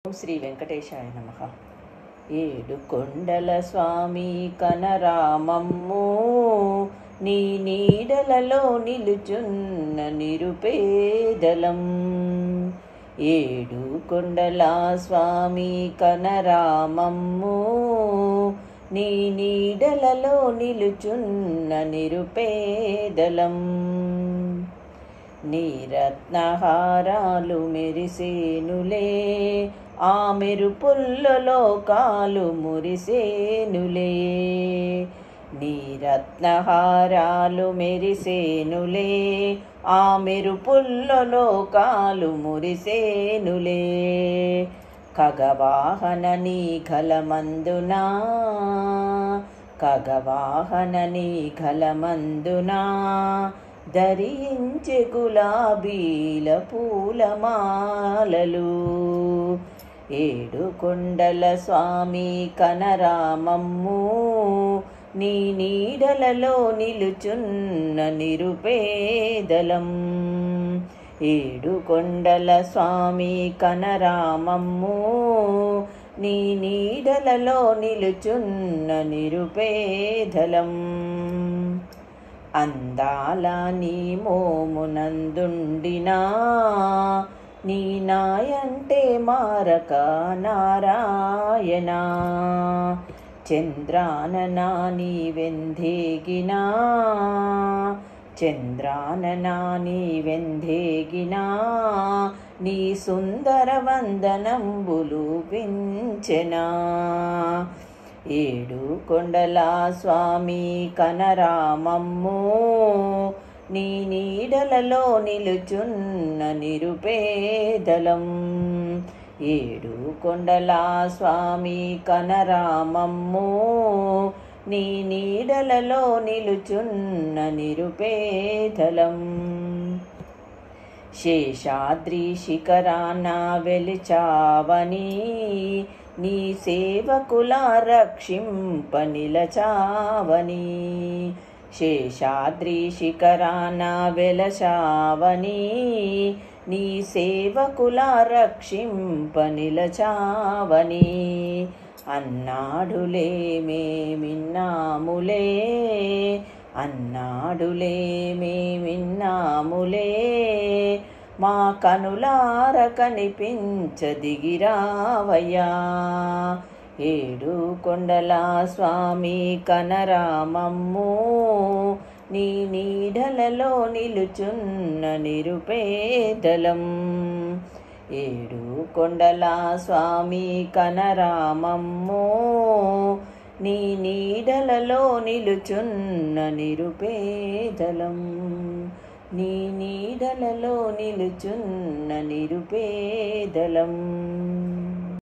ఓం శ్రీ వెంకటేశాయ నమః. ఏడు కొండల స్వామి కనరామమ్ము, నీ నీడలలో నిలుచున్న నిరుపేదలం. ఏడు కొండల స్వామి కనరామమ్ము, నీ నీడలలో నిలుచున్న నిరుపేదలం. నీ రత్నహారాలు మెరిసేనులే, ఆ మెరుపుల్లో కాలు మురిసేనులే. నీ రత్నహారాలు మెరిసేనులే, ఆ మెరుపుల్లో కాలు మురిసేనులే. ఖగవాహన నీ ఘలమందునా, ఖగవాహన నీ ఘలమందునా ధరించె గులాబీల పూలమాలలు. ఏడు కొండల స్వామి కనరామమ్ము, నీ నీడలలో నిలుచున్న నిరుపేదలం. ఏడు కొండల స్వామి కనరామమ్ము, నీ నీడలలో నిలుచున్న నిరుపేదలం. అందాల నీ మోమునందుండినా, నీ నాయంటే మారక నారాయణ. చంద్రానన నీ వెందేగినా, చంద్రానన నీ వెందేగినా, నీ సుందర వందనంబులు పించెనా. ఏడు కొండల స్వామి కనరామమ్ము, నీ నీడలలో నిలుచున్న నిరుపేదలం. ఏడు కొండల స్వామి కనరామమ్ము, నీ నీడలలో నిలుచున్న నిరుపేదలం. శేషాద్రి శిఖరాన వెలిచావని, నీ సేవకుల రక్షింప నిలచావని. శేషాద్రి శిఖరాన వెలచావని, నీ సేవకుల రక్షింప నిలచావని. అన్నాడులే మేమిన్నాములే, అన్నాడులే మేమిన్నాములే, మా కనులార కనిపించదిగిరావయ్యా. ఏడు కొండల స్వామి కనరామమ్ము, నీ నీడలలో నిలుచున్న నిరుపేదలం. ఏడు కొండల స్వామి కనరామమ్ము, నీ నీడలలో నిలుచున్న నిరుపేదలం. నీ నీడలలో నిలుచున్న నిరుపేదలం.